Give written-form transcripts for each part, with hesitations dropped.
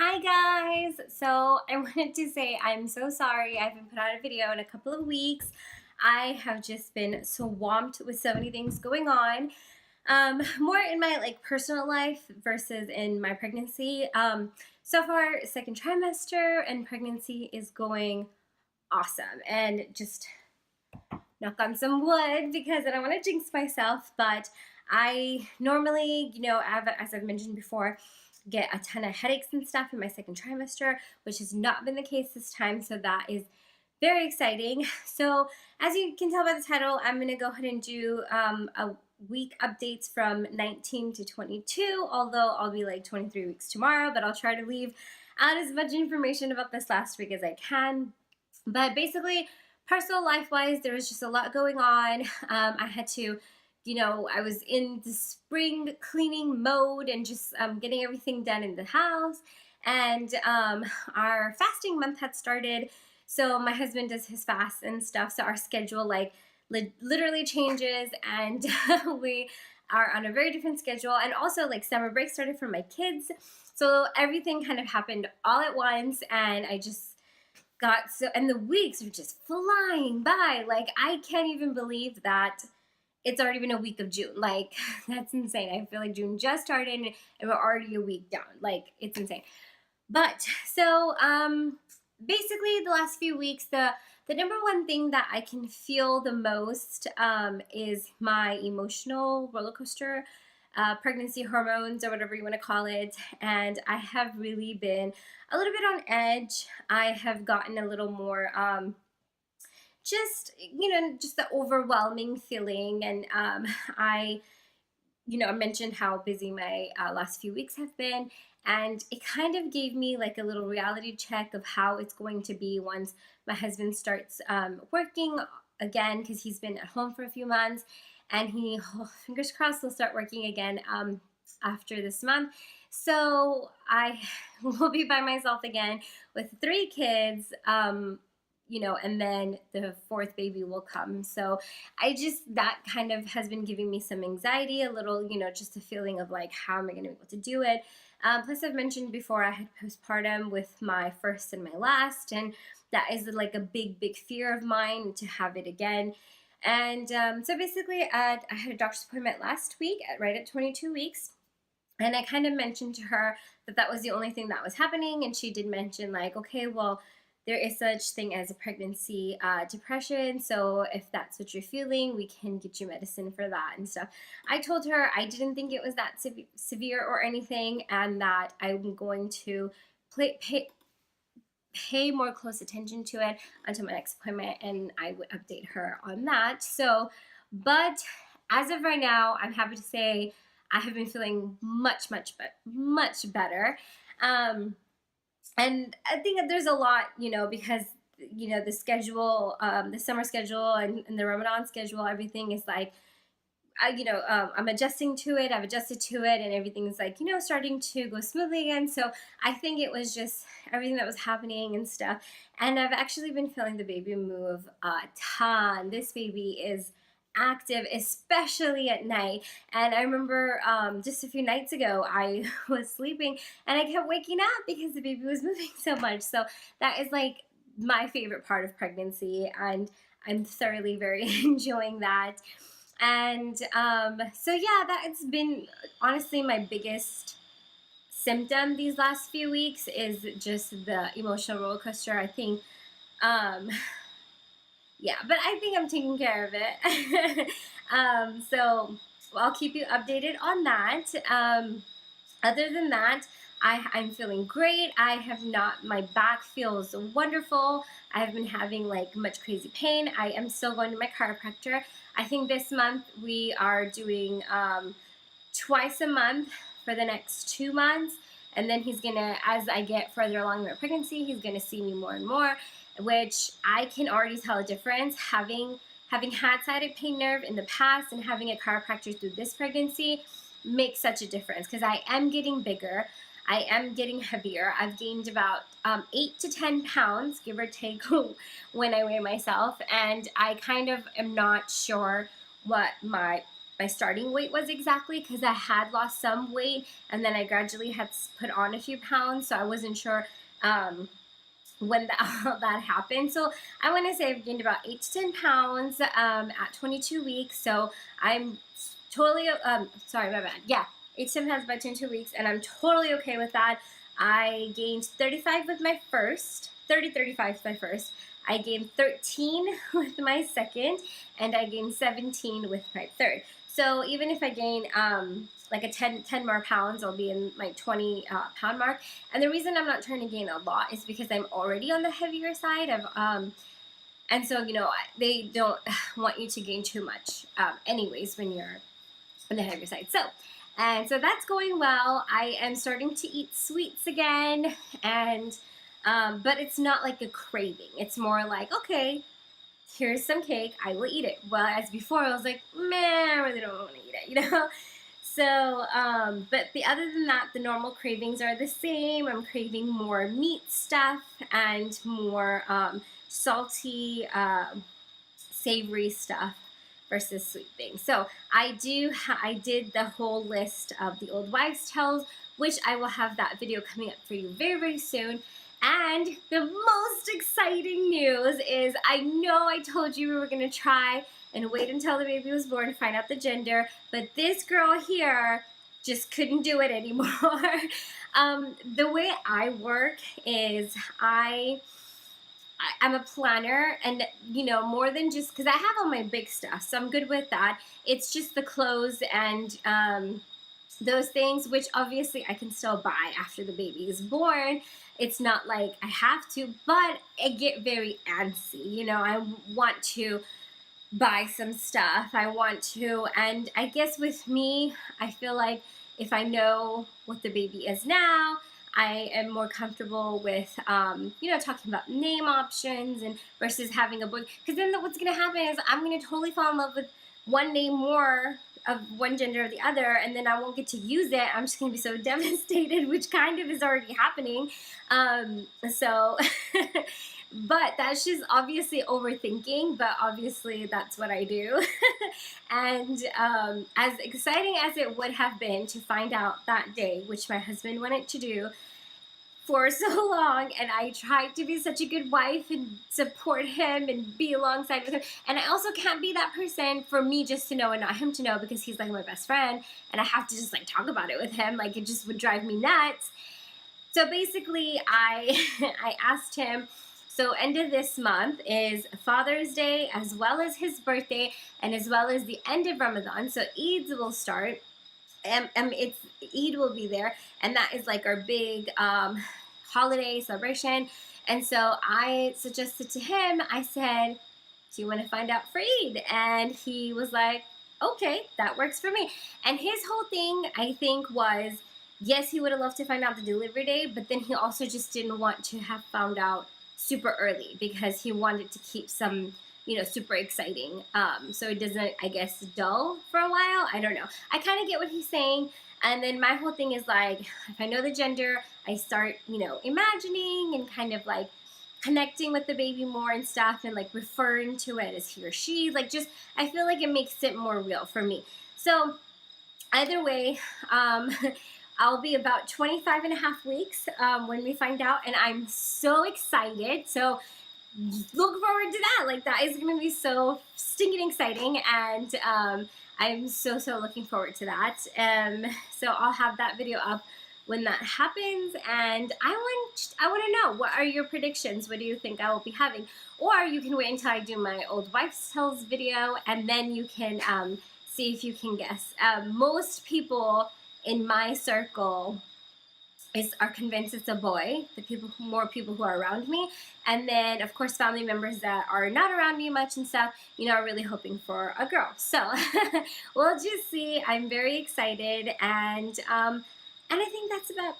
Hi guys! So I wanted to say I'm so sorry. I haven't put out a video in a couple of weeks. I have just been swamped with so many things going on. More in my personal life versus in my pregnancy. So far, second trimester and pregnancy is going awesome. And just knock on some wood because I don't want to jinx myself, but I normally, as I've mentioned before, get a ton of headaches and stuff in my second trimester, which has not been the case this time. So that is very exciting. So as you can tell by the title, I'm going to go ahead and do a week updates from 19 to 22, although I'll be like 23 weeks tomorrow, but I'll try to leave out as much information about this last week as I can. But basically, personal life-wise, there was just a lot going on. I had to, I was in the spring cleaning mode and just getting everything done in the house. And our fasting month had started. So my husband does his fast and stuff. So our schedule literally changes, and we are on a very different schedule. And also summer break started for my kids. So everything kind of happened all at once, and I just and the weeks are just flying by. I can't even believe that it's already been a week of June. That's insane. I feel like June just started and we're already a week down. It's insane. But so basically the last few weeks, the number one thing that I can feel the most is my emotional roller coaster, pregnancy hormones, or whatever you want to call it. And I have really been a little bit on edge. I have gotten a little more just the overwhelming feeling. And I mentioned how busy my last few weeks have been, and it kind of gave me a little reality check of how it's going to be once my husband starts working again, because he's been at home for a few months, and fingers crossed, he'll start working again after this month. So I will be by myself again with 3 kids, and then the 4th baby will come. So that kind of has been giving me some anxiety, a little, just a feeling of how am I going to be able to do it? Plus, I've mentioned before, I had postpartum with my first and my last, and that is a big fear of mine, to have it again. And so basically, I had a doctor's appointment last week right at 22 weeks. And I kind of mentioned to her that was the only thing that was happening. And she did mention okay, well, there is such thing as a pregnancy depression. So if that's what you're feeling, we can get you medicine for that and stuff. I told her I didn't think it was that severe or anything, and that I'm going to pay more close attention to it until my next appointment, and I would update her on that. So, but as of right now, I'm happy to say I have been feeling much better. And I think that there's a lot, because, the schedule, the summer schedule and the Ramadan schedule, everything is I'm adjusting to it. I've adjusted to it, and everything's starting to go smoothly again. So I think it was just everything that was happening and stuff. And I've actually been feeling the baby move a ton. This baby is active, especially at night. And I remember just a few nights ago, I was sleeping and I kept waking up because the baby was moving so much. So that is my favorite part of pregnancy, and I'm thoroughly very enjoying that. And so yeah, that's been honestly my biggest symptom these last few weeks, is just the emotional roller coaster. I think yeah, but I think I'm taking care of it. So I'll keep you updated on that. Other than that, I'm feeling great. My back feels wonderful. I have been having much crazy pain. I am still going to my chiropractor. I think this month we are doing twice a month for the next 2 months. And then he's gonna, as I get further along in my pregnancy, he's gonna see me more and more, which I can already tell a difference. Having had sciatic pain nerve in the past and having a chiropractor through this pregnancy makes such a difference, because I am getting bigger. I am getting heavier. I've gained about 8 to 10 pounds, give or take, when I weigh myself. And I kind of am not sure what my my starting weight was exactly, because I had lost some weight and then I gradually had put on a few pounds, so I wasn't sure when that happened. So I want to say I've gained about 8 to 10 pounds at 22 weeks. So I'm totally, sorry, my bad. Yeah, 8 to 10 pounds by 22 weeks, and I'm totally okay with that. I gained 35 with my first, 35 with my first. I gained 13 with my second, and I gained 17 with my third. So even if I gain like a 10 more pounds, I'll be in my 20 pound mark. And the reason I'm not trying to gain a lot is because I'm already on the heavier side of, and so, you know, they don't want you to gain too much anyways when you're on the heavier side. So, and so that's going well. I am starting to eat sweets again, and but it's not like a craving. It's more like, okay, here's some cake, I will eat it. Well, as before, I was like, man, I really don't want to eat it, you know? So, but other than that, the normal cravings are the same. I'm craving more meat stuff and more salty, savory stuff versus sweet things. So I did the whole list of the old wives' tales, which I will have that video coming up for you very, very soon. And the most exciting news is, I know I told you we were going to try and wait until the baby was born to find out the gender, but this girl here just couldn't do it anymore. The way I work is I'm a planner, and you know, more than just, because I have all my big stuff, so I'm good with that. It's just the clothes and those things, which obviously I can still buy after the baby is born. It's not like I have to, but I get very antsy. You know, I want to buy some stuff. I want to, and I guess with me, I feel like if I know what the baby is now, I am more comfortable with, you know, talking about name options and versus having a book. Because then what's going to happen is I'm going to totally fall in love with one name more of one gender or the other, and then I won't get to use it. I'm just going to be so devastated, which kind of is already happening. So, but that's just obviously overthinking, but obviously that's what I do. And as exciting as it would have been to find out that day, which my husband wanted to do for so long, and I tried to be such a good wife and support him and be alongside with him, and I also can't be that person for me just to know and not him to know, because he's like my best friend and I have to just like talk about it with him, like it just would drive me nuts. So basically I I asked him, so end of this month is Father's Day as well as his birthday and as well as the end of Ramadan, so Eid will start. It's Eid will be there, and that is like our big holiday celebration. And so I suggested to him, I said, do you want to find out for Eid? And he was like, okay, that works for me. And his whole thing, I think, was, yes, he would have loved to find out the delivery day, but then he also just didn't want to have found out super early, because he wanted to keep some, you know, super exciting, so it doesn't, I guess, dull for a while. I don't know. I kind of get what he's saying. And then my whole thing is like, if I know the gender, I start, you know, imagining and kind of like connecting with the baby more and stuff, and like referring to it as he or she, like just, I feel like it makes it more real for me. So either way, I'll be about 25 and a half weeks when we find out, and I'm so excited. So look forward to that. Like, that is going to be so stinking exciting, and I'm so looking forward to that. So I'll have that video up when that happens, and I want to know, what are your predictions? What do you think I will be having? Or you can wait until I do my old wives' tales video, and then you can see if you can guess. Most people in my circle are convinced it's a boy, more people who are around me, and then of course family members that are not around me much and stuff, you know, are really hoping for a girl. So we'll just see. I'm very excited, and I think that's about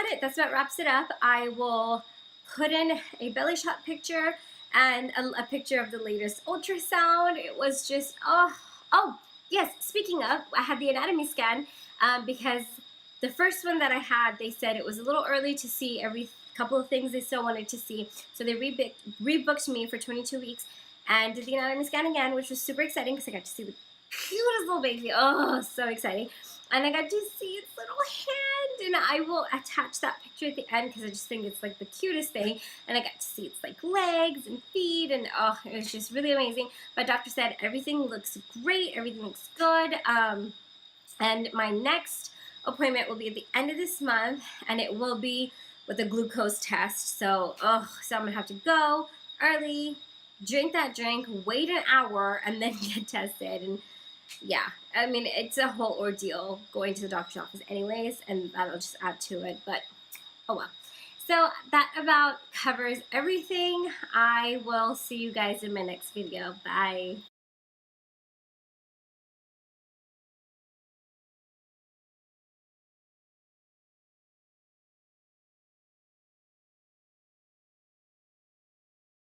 it. That's about wraps it up. I will put in a belly shot picture and a picture of the latest ultrasound. It was just, oh yes, speaking of, I had the anatomy scan because the first one that I had, they said it was a little early to see every couple of things they still wanted to see. So they rebooked me for 22 weeks and did the anatomy scan again, which was super exciting because I got to see cutest little baby. Oh, so exciting. And I got to see its little hand, and I will attach that picture at the end because I just think it's like the cutest thing. And I got to see its like legs and feet, and oh, it was just really amazing. My doctor said everything looks great, everything looks good. And my next appointment will be at the end of this month, and it will be with a glucose test. So I'm gonna have to go early, drink that drink, wait an hour, and then get tested. And yeah, I mean, it's a whole ordeal going to the doctor's office anyways, and that'll just add to it, but oh well. So that about covers everything. I will see you guys in my next video. Bye.